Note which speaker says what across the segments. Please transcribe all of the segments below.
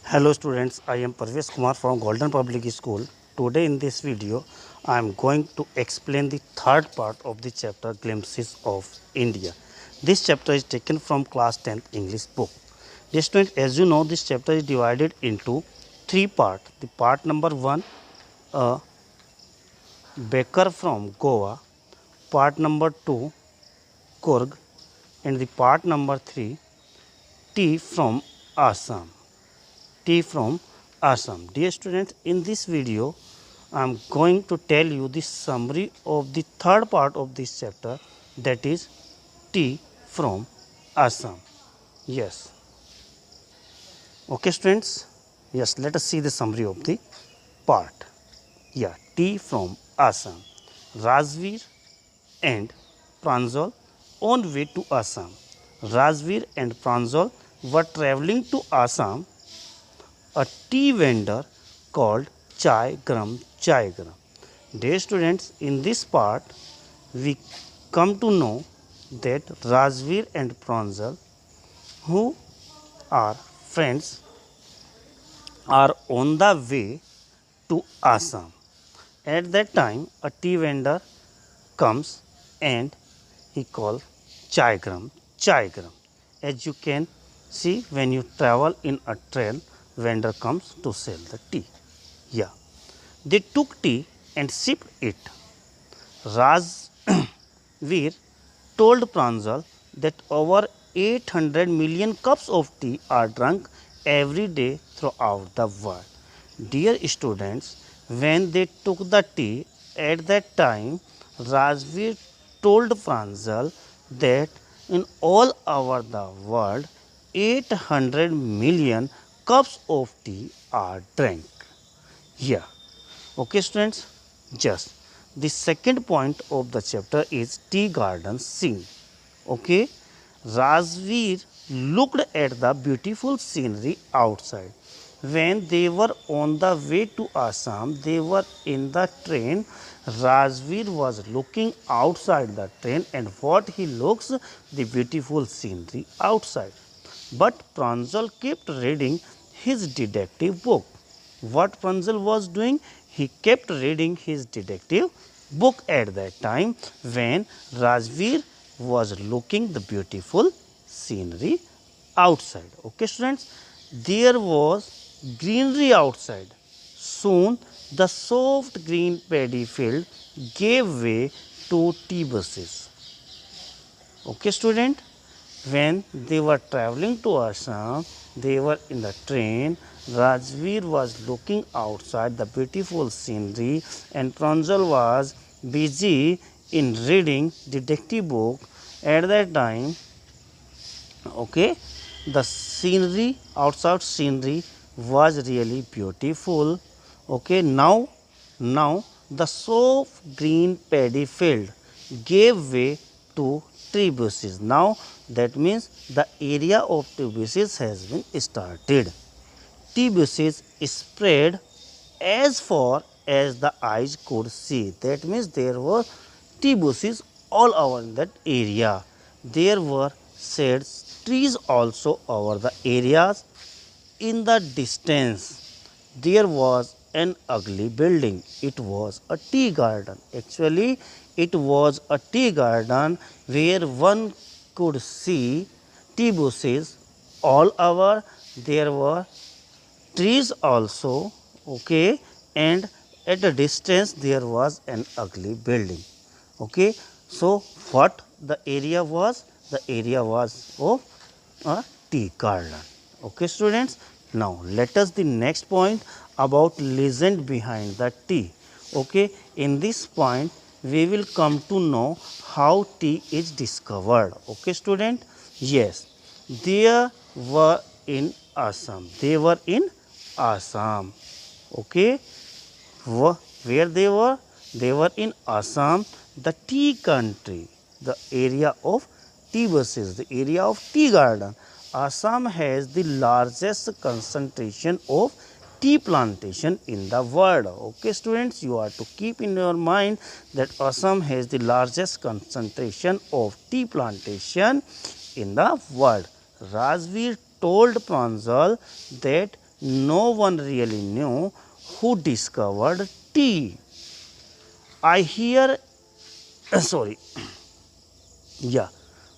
Speaker 1: Hello students, I am Parvesh Kumar from Golden Public School. Today in this video, I am going to explain the third part of the chapter Glimpses of India. This chapter is taken from class 10th English book. Dear students, as you know, this chapter is divided into three parts. The part number 1, a baker from Goa. Part number 2, Kurg. And the part number 3, tea from Assam. Tea from Assam. Dear students, in this video, I am going to tell you the summary of the third part of this chapter, that is tea from Assam. Yes. Okay, students. Yes, let us see the summary of the part. Yeah, tea from Assam. Rajveer and Pranjal on way to Assam. Rajveer and Pranjal were traveling to Assam. A tea vendor called Chai Gram. Dear students, in this part, we come to know that Rajveer and Pranjal, who are friends, are on the way to Assam. At that time, a tea vendor comes and he calls Chai Gram. As you can see, when you travel in a train, vendor comes to sell the tea. Yeah. They took tea and sipped it. Rajveer told Pranjal that over 800 million cups of tea are drunk every day throughout the world. Dear students, when they took the tea at that time, Rajveer told Pranjal that in all over the world, 800 million cups of tea are drank. Yeah. Okay, students. Just the second point of the chapter is tea garden scene. Okay. Rajveer looked at the beautiful scenery outside. When they were on the way to Assam, they were in the train. Rajveer was looking outside the train, and what he looks, the beautiful scenery outside. But Pranjal kept reading his detective book. What Pranjal was doing? He kept reading his detective book at that time when Rajveer was looking the beautiful scenery outside. Okay, students, there was greenery outside. Soon the soft green paddy field gave way to tea bushes. Okay, student, when they were traveling to Assam, they were in the train. Rajveer was looking outside the beautiful scenery, and Pranjal was busy in reading detective book. At that time, okay, the scenery, outside scenery was really beautiful. Okay, now the soft green paddy field gave way to tree bushes. Now that means the area of tree bushes has been started. Tree bushes spread as far as the eyes could see. That means there were tea bushes all over that area. There were shades trees also over the areas. In the distance, there was an ugly building. It was a tea garden. Actually, it was a tea garden where one could see tea bushes all over. There were trees also, okay, and at a distance there was an ugly building. Okay, so what the area was? The area was of a tea garden. Okay, students. Now let us the next point about legend behind the tea. Okay, in this point we will come to know how tea is discovered. Okay, student. Yes, there were in Assam. They were in Assam. Okay, where they were? They were in Assam, the tea country, the area of tea bushes, the area of tea garden. Assam has the largest concentration of tea plantation in the world. Okay, students, you are to keep in your mind that Assam has the largest concentration of tea plantation in the world. Rajveer told Pranjal that no one really knew who discovered tea. I hear, sorry, yeah.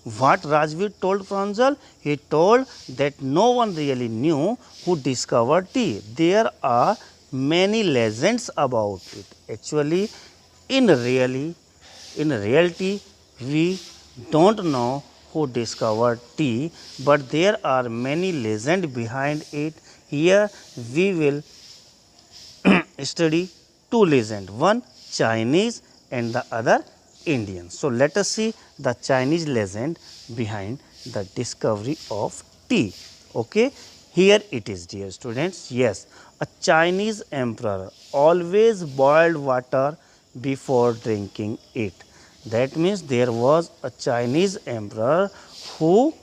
Speaker 1: What Rajveer told Pranjal? He told that no one really knew who discovered tea. There are many legends about it. Actually, in really, in reality, we don't know who discovered tea, but there are many legends behind it. Here we will study two legends, one Chinese and the other Indian. So, let us see the Chinese legend behind the discovery of tea. Okay, here it is, dear students. Yes, a Chinese emperor always boiled water before drinking it. That means there was a Chinese emperor who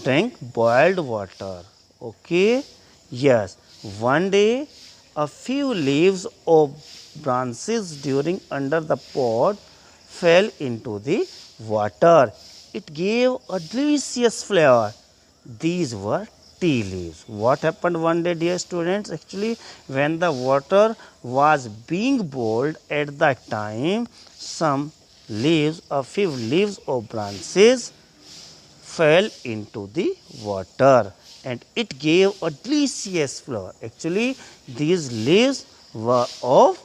Speaker 1: drank boiled water. Okay, yes, one day a few leaves of branches during under the pot fell into the water. It gave a delicious flavor. These were tea leaves. What happened one day, dear students? Actually, when the water was being boiled at that time, some leaves, a few leaves of branches fell into the water and it gave a delicious flavor. Actually, these leaves were of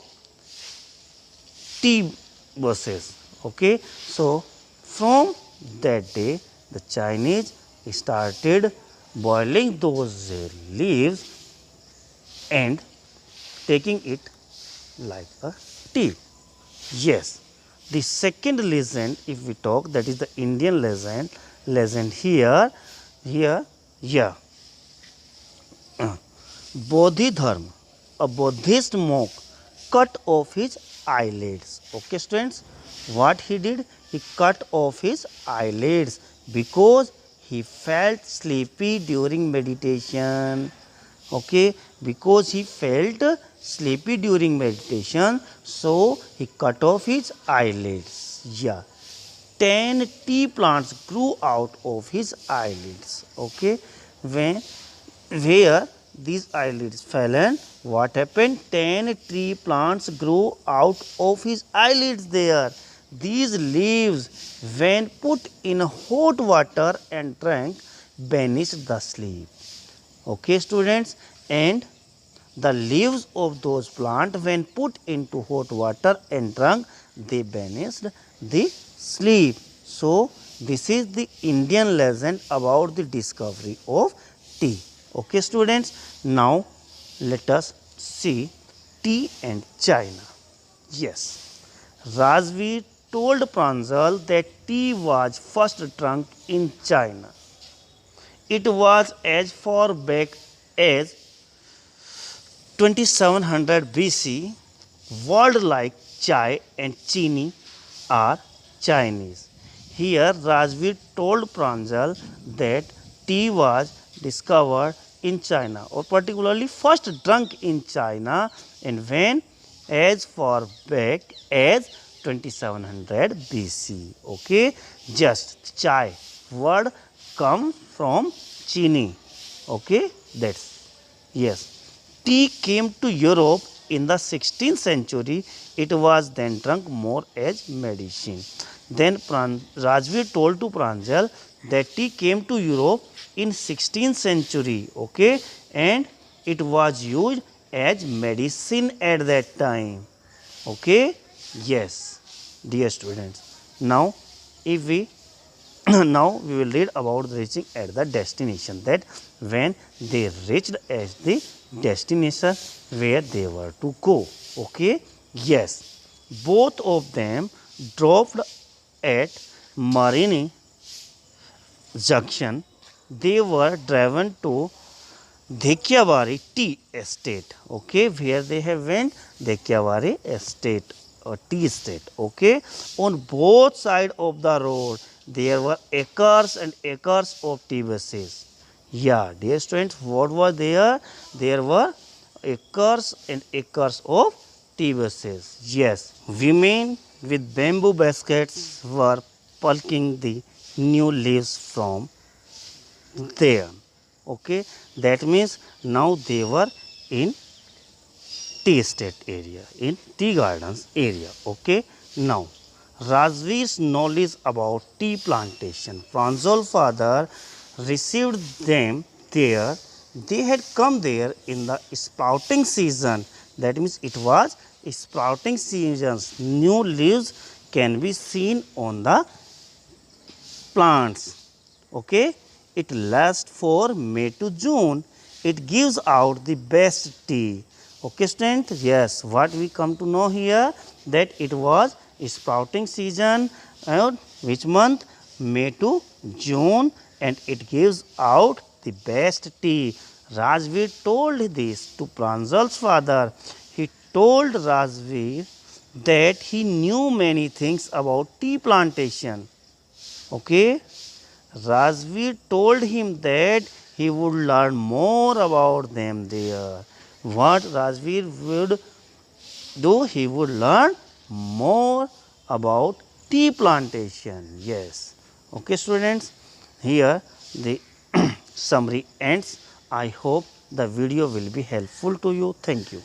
Speaker 1: tea bushes. Okay, so from that day, the Chinese started boiling those leaves and taking it like a tea. Yes, the second legend, if we talk, that is the Indian legend. Legend here, yeah. Bodhidharma, a Buddhist monk, cut off his eyelids. Okay, students, what he did? He cut off his eyelids because he felt sleepy during meditation. Okay, because he felt sleepy during meditation, so he cut off his eyelids. Yeah, 10 tea plants grew out of his eyelids. Okay, when where these eyelids fell and what happened? 10 tree plants grew out of his eyelids there. These leaves, when put in hot water and drank, banished the sleep. Okay, students, and the leaves of those plants, when put into hot water and drunk, they banished the sleep. So, this is the Indian legend about the discovery of tea. Okay, students, now let us see tea and China. Yes, Rajveer told Pranjal that tea was first drunk in China. It was as far back as 2700 BC. Words like chai and chini are Chinese. Here, Rajveer told Pranjal that tea was discovered in China, or particularly first drunk in China, and when as far back as 2700 BC. Okay, just chai word come from chini. Okay, that's yes. Tea came to Europe in the 16th century. It was then drunk more as medicine. Then Rajveer told to Pranjal that tea came to Europe in 16th century. Okay, and it was used as medicine at that time. Okay, yes, dear students. Now, if we now we will read about reaching at the destination, that when they reached at the destination where they were to go. Okay, yes, both of them dropped at Marini Junction. They were driven to Dhekyavari Tea Estate. Okay, where they have went? Dhekyavari Estate or tea estate. Okay, on both sides of the road there were acres and acres of tea bushes. Yeah, dear students, what was there? There were acres and acres of tea bushes. Yes, women with bamboo baskets were plucking the new leaves from there. Okay, that means now they were in tea estate area, in tea gardens area. Okay, now Rajveer's knowledge about tea plantation. Pranjal father received them there. They had come there in the sprouting season. That means it was sprouting seasons. New leaves can be seen on the plants. Okay, it lasts for May to June. It gives out the best tea. Okay, student, yes, what we come to know here, that it was sprouting season and which month, May to June, and it gives out the best tea. Rajveer told this to Pranjal's father. He told Rajveer that he knew many things about tea plantation. Okay, Rajveer told him that he would learn more about them there. What Rajveer would do, he would learn more about tea plantation. Yes. Okay, students, here the summary ends. I hope the video will be helpful to you. Thank you.